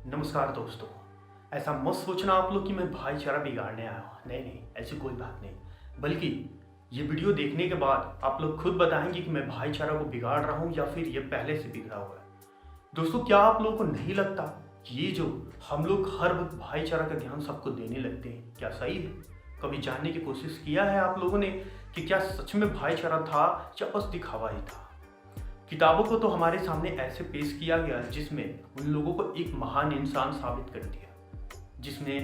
नमस्कार दोस्तों। ऐसा मत सोचना आप लोग कि मैं भाईचारा बिगाड़ने आया हूँ। नहीं नहीं, ऐसी कोई बात नहीं। बल्कि ये वीडियो देखने के बाद आप लोग खुद बताएंगे कि मैं भाईचारा को बिगाड़ रहा हूँ या फिर ये पहले से बिगड़ा हुआ है। दोस्तों, क्या आप लोगों को नहीं लगता कि ये जो हम लोग हर वक्त भाईचारा का ज्ञान सबको देने लगते हैं, क्या सही है? कभी जानने की कोशिश किया है आप लोगों ने कि क्या सच में भाईचारा था या बस दिखावा ही था? किताबों को तो हमारे सामने ऐसे पेश किया गया जिसमें उन लोगों को एक महान इंसान साबित कर दिया, जिसने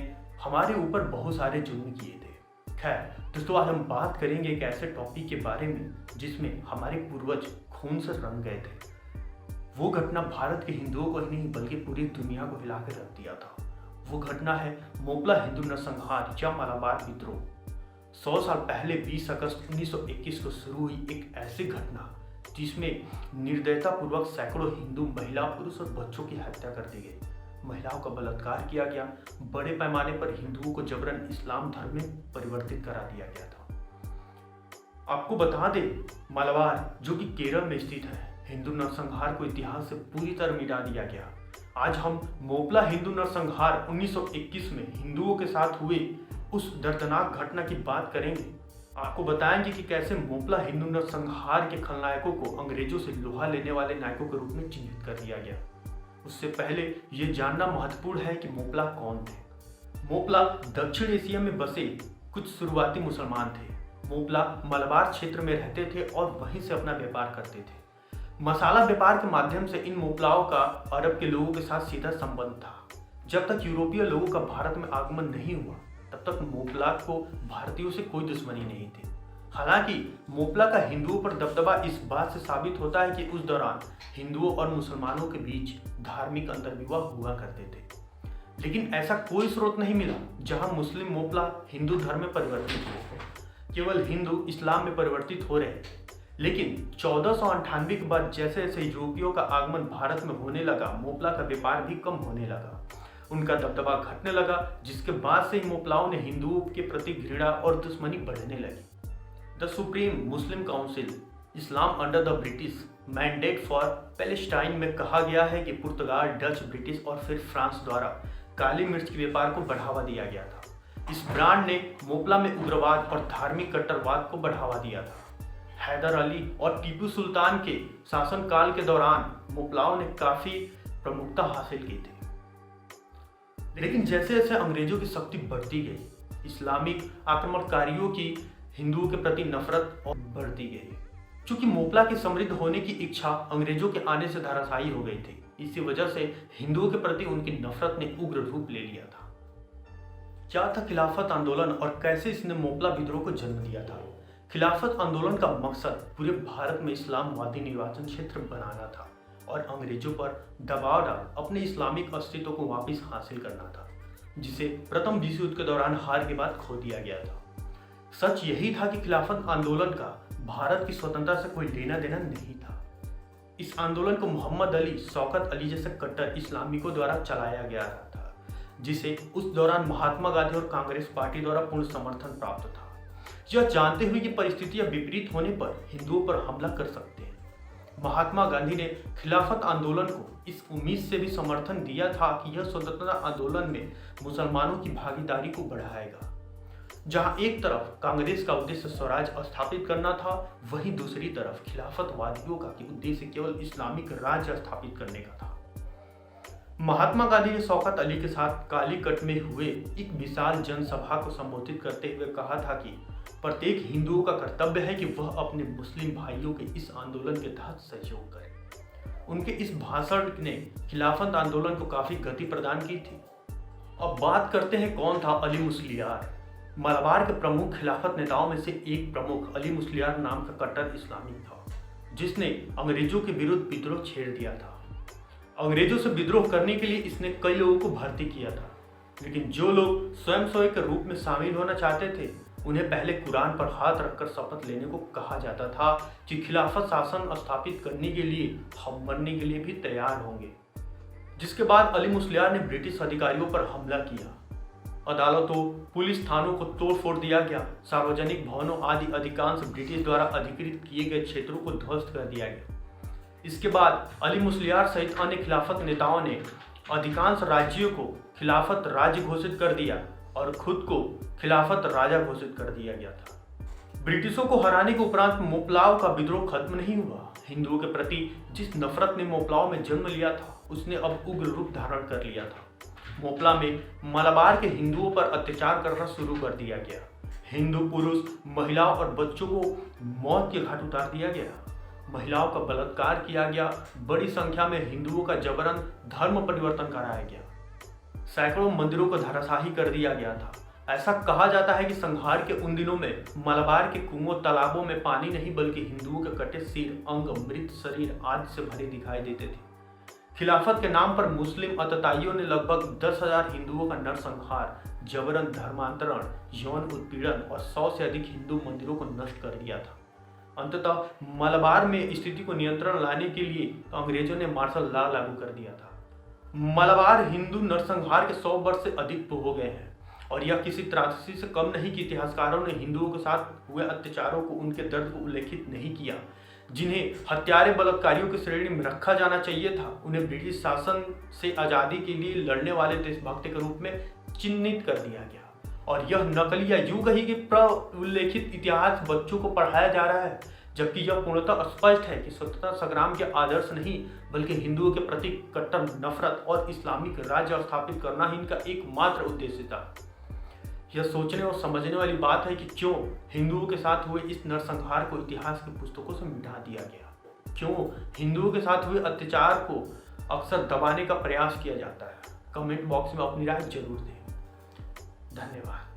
हमारे ऊपर बहुत सारे जुल्म किए थे। खैर दोस्तों, आज हम बात करेंगे एक ऐसे टॉपिक के बारे में जिसमें हमारे पूर्वज खून से रंग गए थे। वो घटना भारत के हिंदुओं को ही नहीं बल्कि पूरी दुनिया को हिला कर रख दिया था। वो घटना है मोपला हिंदू नरसंहार या मलाबार विद्रोह। 100 साल पहले 20 अगस्त 1921 को शुरू हुई एक ऐसी घटना जिसमें निर्दयतापूर्वक सैकड़ों हिंदू महिला, पुरुष और बच्चों की हत्या कर दी गई। महिलाओं का बलात्कार किया गया। बड़े पैमाने पर हिंदुओं को जबरन इस्लाम धर्म में परिवर्तित करा दिया गया था। आपको बता दें, मलाबार जो कि केरल में स्थित है, हिंदू नरसंहार को इतिहास से पूरी तरह मिटा दिया गया। आज हम मोपला हिंदू नरसंहार 1921 में हिंदुओं के साथ हुए उस दर्दनाक घटना की बात करेंगे। आपको बताएंगे कि कैसे मोपला हिंदू नरसंहार के खलनायकों को अंग्रेजों से लोहा लेने वाले नायकों के रूप में चिन्हित कर दिया गया। उससे पहले ये जानना महत्वपूर्ण है कि मोपला कौन थे। मोपला दक्षिण एशिया में बसे कुछ शुरुआती मुसलमान थे। मोपला मलबार क्षेत्र में रहते थे और वहीं से अपना व्यापार करते थे। मसाला व्यापार के माध्यम से इन मोपलाओं का अरब के लोगों के साथ सीधा संबंध था। जब तक यूरोपीय लोगों का भारत में आगमन नहीं हुआ तब तक मोपला को भारतीयों से कोई दुश्मनी नहीं थी। हालांकि मोपला का हिंदुओं पर दबदबा इस बात से साबित होता है कि उस दौरान हिंदुओं और मुसलमानों के बीच धार्मिक अंतर्विवाह हुआ करते थे। लेकिन ऐसा कोई स्रोत नहीं मिला जहां मुस्लिम मोपला हिंदू धर्म में परिवर्तित हो। केवल हिंदू इस्लाम में परिवर्तित हो रहे थे। लेकिन 1498 के बाद जैसे जैसे यूरोपियों का आगमन भारत में होने लगा, मोपला का व्यापार भी कम होने लगा। उनका दबदबा घटने लगा, जिसके बाद से ही मोपलाओं ने हिंदुओं के प्रति घृणा और दुश्मनी बढ़ने लगी। The supreme Muslim council Islam under the British mandate for Palestine में कहा गया है कि पुर्तगाल, डच, ब्रिटिश और फिर फ्रांस द्वारा काली मिर्च के व्यापार को बढ़ावा दिया गया था। इस ब्रांड ने मोपला में उग्रवाद और धार्मिक कट्टरवाद को बढ़ावा दिया था। हैदर अली और टीपू सुल्तान के शासनकाल के दौरान मोपलाओं ने काफी प्रमुखता हासिल की थी। लेकिन जैसे जैसे अंग्रेजों की शक्ति बढ़ती गई, इस्लामिक आक्रमणकारियों की हिंदुओं के प्रति नफरत और बढ़ती गई। चूंकि मोपला के समृद्ध होने की इच्छा अंग्रेजों के आने से धराशायी हो गई थी, इसी वजह से हिंदुओं के प्रति उनकी नफरत ने उग्र रूप ले लिया था। क्या था खिलाफत आंदोलन और कैसे इसने मोपला विद्रोह को जन्म दिया था? खिलाफत आंदोलन का मकसद पूरे भारत में इस्लामवादी निर्वाचन क्षेत्र बनाना था और अंग्रेजों पर दबाव डाल अपने इस्लामिक अस्तित्व को वापस हासिल करना था, जिसे प्रथम विश्व युद्ध के दौरान हार के बाद खो दिया गया था। सच यही था कि खिलाफत आंदोलन का भारत की स्वतंत्रता से कोई लेना देना नहीं था। इस आंदोलन को मोहम्मद अली, शौकत अली जैसे कट्टर इस्लामिकों द्वारा चलाया गया था, जिसे उस दौरान महात्मा गांधी और कांग्रेस पार्टी द्वारा पूर्ण समर्थन प्राप्त था। यह जानते हुए कि परिस्थितियां विपरीत होने पर हिंदुओं पर हमला कर सकते हैं, महात्मा गांधी ने खिलाफत आंदोलन को इस उम्मीद से भी समर्थन दिया था कि यह स्वतंत्रता आंदोलन में मुसलमानों की भागीदारी को बढ़ाएगा। जहां एक तरफ कांग्रेस का उद्देश्य स्वराज स्थापित करना था, वहीं दूसरी तरफ खिलाफतवादियों का उद्देश्य केवल इस्लामिक राज्य स्थापित करने का था। महात्मा गांधी ने शौकत अली के साथ कालीकट में हुए एक विशाल जनसभा को संबोधित करते हुए कहा था कि प्रत्येक हिंदुओं का कर्तव्य है कि वह अपने मुस्लिम भाइयों के इस आंदोलन के तहत सहयोग करे। उनके इस भाषण ने खिलाफत आंदोलन को काफी गति प्रदान की थी। अब बात करते हैं कौन था अली मुस्लियार। मलबार के प्रमुख खिलाफत नेताओं में से एक प्रमुख अली मुस्लियार नाम का कट्टर इस्लामिक था, जिसने अंग्रेजों के विरुद्ध विद्रोह छेड़ दिया था। अंग्रेजों से विद्रोह करने के लिए इसने कई लोगों को भर्ती किया था, लेकिन जो लोग स्वयं सेवक के रूप में शामिल होना चाहते थे उन्हें पहले कुरान पर हाथ रखकर शपथ लेने को कहा जाता था कि खिलाफत शासन स्थापित करने के लिए हम मरने के लिए भी तैयार होंगे। जिसके बाद अली मुस्लियार ने ब्रिटिश अधिकारियों पर हमला किया। अदालतों, पुलिस थानों को तोड़फोड़ दिया गया। सार्वजनिक भवनों आदि अधिकांश ब्रिटिश द्वारा अधिकृत किए गए क्षेत्रों को ध्वस्त कर दिया गया। इसके बाद अली मुस्लियार सहित अन्य खिलाफत नेताओं ने अधिकांश राज्यों को खिलाफत राज्य घोषित कर दिया और खुद को खिलाफत राजा घोषित कर दिया गया था। ब्रिटिशों को हराने के उपरांत मोपलाव का विद्रोह खत्म नहीं हुआ। हिंदुओं के प्रति जिस नफरत ने मोपलाव में जन्म लिया था उसने अब उग्र रूप धारण कर लिया था। मोपला में मलाबार के हिंदुओं पर अत्याचार करना शुरू कर दिया गया। हिंदू पुरुष, महिलाओं और बच्चों को मौत के घाट उतार दिया गया। महिलाओं का बलात्कार किया गया। बड़ी संख्या में हिंदुओं का जबरन धर्म परिवर्तन कराया गया। सैकड़ों मंदिरों को धराशाही कर दिया गया था। ऐसा कहा जाता है कि संहार के उन दिनों में मलाबार के कुओं, तालाबों में पानी नहीं बल्कि हिंदुओं के कटे सिर, अंग, मृत शरीर आदि से भरे दिखाई देते थे। खिलाफत के नाम पर मुस्लिम अतताइयों ने लगभग 10,000 हिंदुओं का नरसंहार, जबरन धर्मांतरण, यौन उत्पीड़न और 100 से अधिक हिंदू मंदिरों को नष्ट कर दिया था। अंततः मलाबार में स्थिति को नियंत्रण लाने के लिए अंग्रेजों ने मार्शल लॉ लागू कर दिया था। मलाबार हिंदू नरसंहार के 100 वर्ष से अधिक हो गए हैं और यह किसी त्रासदी से कम नहीं कि इतिहासकारों ने हिंदुओं के साथ हुए अत्याचारों को, उनके दर्द को उल्लेखित नहीं किया। जिन्हें हत्यारे बलात्कारियों की श्रेणी में रखा जाना चाहिए था, उन्हें ब्रिटिश शासन से आज़ादी के लिए लड़ने वाले देशभक्त के रूप में चिन्हित कर दिया गया। और यह नकली या यूं कही कि प्रउल्लेखित इतिहास बच्चों को पढ़ाया जा रहा है, जबकि यह पूर्णतः स्पष्ट है कि स्वतंत्रता संग्राम के आदर्श नहीं बल्कि हिंदुओं के प्रति कट्टर नफरत और इस्लामिक राज्य स्थापित करना ही इनका एकमात्र उद्देश्य था। यह सोचने और समझने वाली बात है कि क्यों हिंदुओं के साथ हुए इस नरसंहार को इतिहास की पुस्तकों से मिटा दिया गया, क्यों हिंदुओं के साथ हुए अत्याचार को अक्सर दबाने का प्रयास किया जाता है। कमेंट बॉक्स में अपनी राय जरूर दें। धन्यवाद।